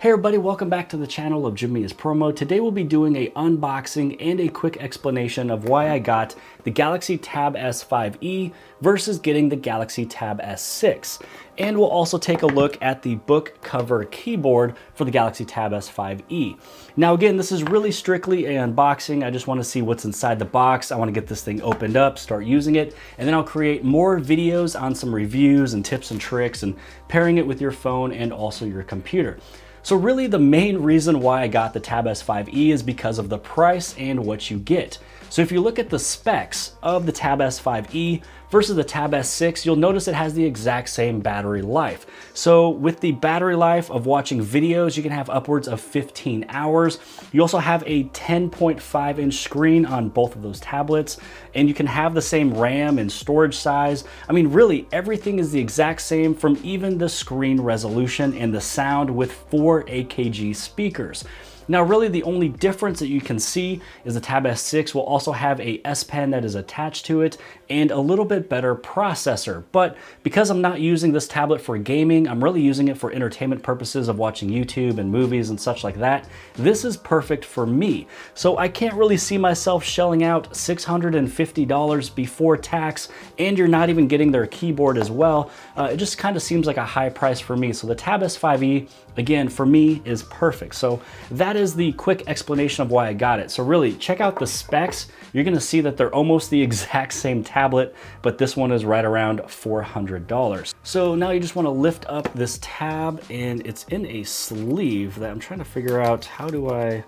Hey everybody, welcome back to the channel of Jimmy is Promo. Today we'll be doing a unboxing and a quick explanation of why I got the Galaxy Tab S5e versus getting the Galaxy Tab S6. And we'll also take a look at the book cover keyboard for the Galaxy Tab S5e. Now again, this is really strictly an unboxing. I just want to see what's inside the box. I want to get this thing opened up, start using it, and then I'll create more videos on some reviews and tips and tricks and pairing it with your phone and also your computer. So really the main reason why I got the Tab S5e is because of the price and what you get. So if you look at the specs of the Tab S5e versus the Tab S6, you'll notice it has the exact same battery life. So with the battery life of watching videos, you can have upwards of 15 hours. You also have a 10.5 inch screen on both of those tablets, and you can have the same RAM and storage size. I mean, really everything is the exact same, from even the screen resolution and the sound, with 4 AKG speakers. Now really the only difference that you can see is the Tab S6 will also have a S Pen that is attached to it and a little bit better processor. But because I'm not using this tablet for gaming, I'm really using it for entertainment purposes of watching YouTube and movies and such like that, this is perfect for me. So I can't really see myself shelling out $650 before tax, and you're not even getting their keyboard as well. It just kind of seems like a high price for me. So the Tab S5e, again, for me is perfect. So that is the quick explanation of why I got it. So really check out the specs. You're gonna see that they're almost the exact same tablet, but this one is right around $400. So now you just wanna lift up this tab, and it's in a sleeve that I'm trying to figure out, how do I,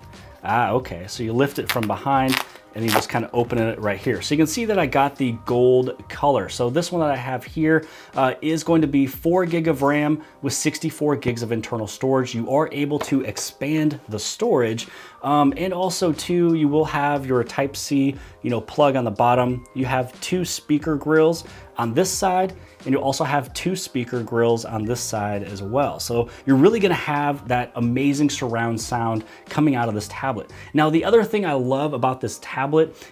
okay. So you lift it from behind and you just kind of open it right here. So you can see that I got the gold color. So this one that I have here is going to be 4 gig of RAM with 64 gigs of internal storage. You are able to expand the storage, and also too, you will have your Type-C, plug on the bottom. You have 2 speaker grills on this side, and you also have 2 speaker grills on this side as well. So you're really gonna have that amazing surround sound coming out of this tablet. Now, the other thing I love about this tablet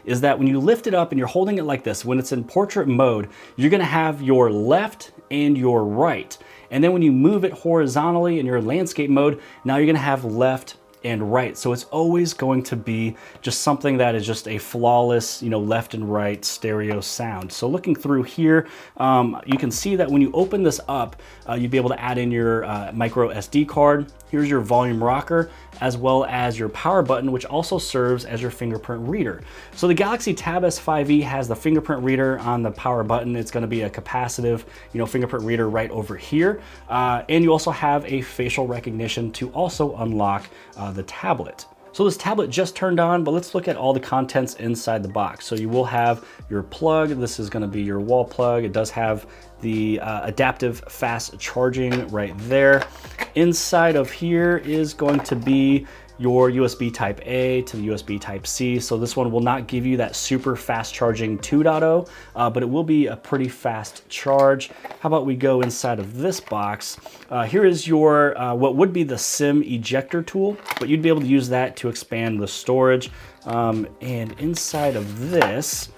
is that when you lift it up and you're holding it like this, when it's in portrait mode, you're gonna have your left and your right. And then when you move it horizontally in your landscape mode, now you're gonna have left and right. So it's always going to be just something that is just a flawless, left and right stereo sound. So looking through here, you can see that when you open this up, you'd be able to add in your micro SD card. Here's your volume rocker, as well as your power button, which also serves as your fingerprint reader. So the Galaxy Tab S5e has the fingerprint reader on the power button. It's gonna be a capacitive, fingerprint reader right over here. And you also have a facial recognition to also unlock the tablet. So this tablet just turned on, but let's look at all the contents inside the box. So you will have your plug. This is gonna be your wall plug. It does have the adaptive fast charging right there. Inside of here is going to be your USB Type A to the USB Type C. So this one will not give you that super fast charging 2.0, but it will be a pretty fast charge. How about we go inside of this box? Here is your, what would be the SIM ejector tool, but you'd be able to use that to expand the storage. And inside of this,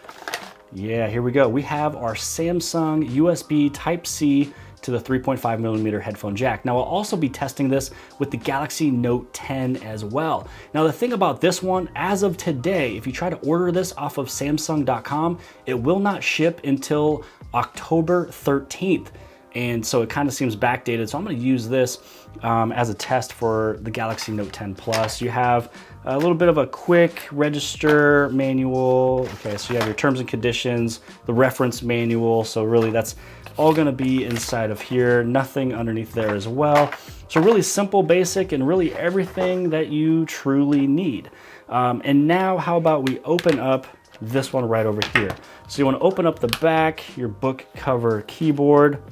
yeah, here we go. We have our Samsung USB Type C to the 3.5mm headphone jack. Now I'll also be testing this with the Galaxy Note 10 as well. Now the thing about this one, as of today, if you try to order this off of Samsung.com, it will not ship until October 13th. And so it kind of seems backdated. So I'm gonna use this as a test for the Galaxy Note 10 Plus. You have a little bit of a quick register manual. Okay, so you have your terms and conditions, the reference manual. So really that's all gonna be inside of here. Nothing underneath there as well. So really simple, basic, and really everything that you truly need. And now how about we open up this one right over here. So you wanna open up the back, your book cover keyboard.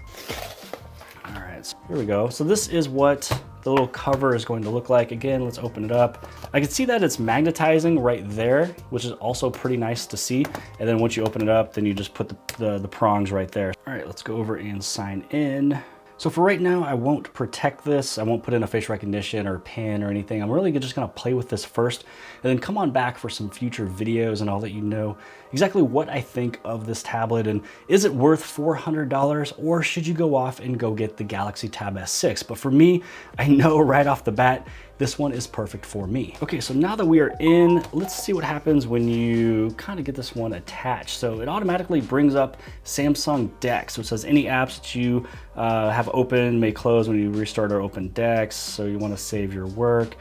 All right, so here we go. So this is what the little cover is going to look like. Again, let's open it up. I can see that it's magnetizing right there, which is also pretty nice to see. And then once you open it up, then you just put the prongs right there. All right, let's go over and sign in. So for right now, I won't protect this. I won't put in a face recognition or pin or anything. I'm really just gonna play with this first and then come on back for some future videos and I'll let you know exactly what I think of this tablet and is it worth $400 or should you go off and go get the Galaxy Tab S6? But for me, I know right off the bat, this one is perfect for me. Okay, so now that we are in, let's see what happens when you kind of get this one attached. So it automatically brings up Samsung Dex. So it says any apps that you have open may close when you restart or open Dex. So you want to save your work.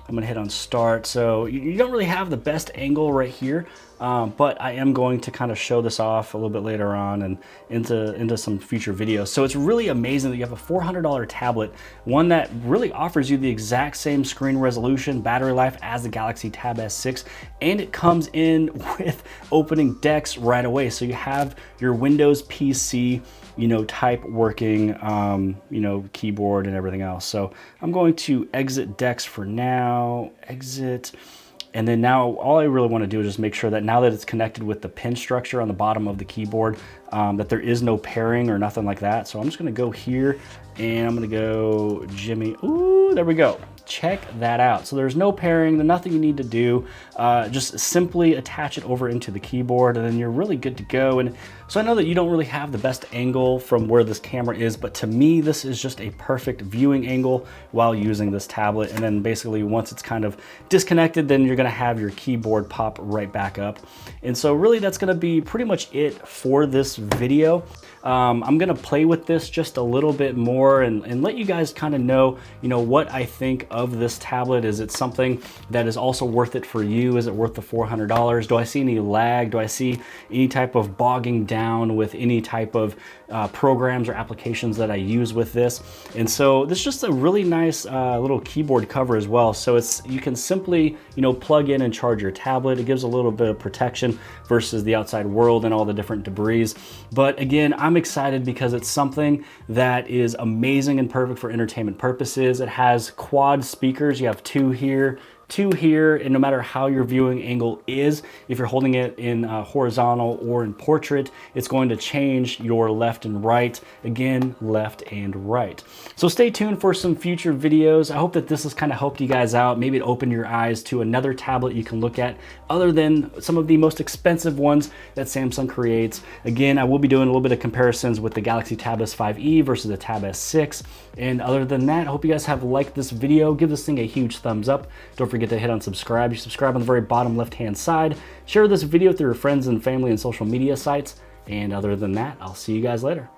I'm gonna hit on start. So you don't really have the best angle right here, but I am going to kind of show this off a little bit later on and into some future videos. So it's really amazing that you have a $400 tablet, one that really offers you the exact same screen resolution, battery life as the Galaxy Tab S6, and it comes in with opening Dex right away. So you have your Windows PC, you know, type working, you know, keyboard and everything else. So I'm going to exit Dex for now, exit. And then now all I really want to do is just make sure that now that it's connected with the pin structure on the bottom of the keyboard, that there is no pairing or nothing like that. So I'm just going to go here and I'm going to go Jimmy. Ooh, there we go. Check that out. So there's no pairing, there's nothing you need to do. Just simply attach it over into the keyboard and then you're really good to go. And so I know that you don't really have the best angle from where this camera is, but to me, this is just a perfect viewing angle while using this tablet. And then basically once it's kind of disconnected, then you're gonna have your keyboard pop right back up. And so really that's gonna be pretty much it for this video. I'm gonna play with this just a little bit more and let you guys kind of know, you know, what I think of this tablet. Is it something that is also worth it for you? Is it worth the $400? Do I see any lag? Do I see any type of bogging down with any type of programs or applications that I use with this? And so this is just a really nice little keyboard cover as well. So you can simply, you know, plug in and charge your tablet. It gives a little bit of protection versus the outside world and all the different debris. But again, I'm excited because it's something that is amazing and perfect for entertainment purposes. It has quad speakers. You have two here, and no matter how your viewing angle is, if you're holding it in horizontal or in portrait, it's going to change your left and right. Again, left and right. So stay tuned for some future videos. I hope that this has kind of helped you guys out. Maybe it opened your eyes to another tablet you can look at other than some of the most expensive ones that Samsung creates. Again, I will be doing a little bit of comparisons with the Galaxy Tab S5e versus the Tab S6. And other than that, I hope you guys have liked this video. Give this thing a huge thumbs up. Don't forget to hit on subscribe. You subscribe on the very bottom left-hand side. Share this video with your friends and family and social media sites. And other than that, I'll see you guys later.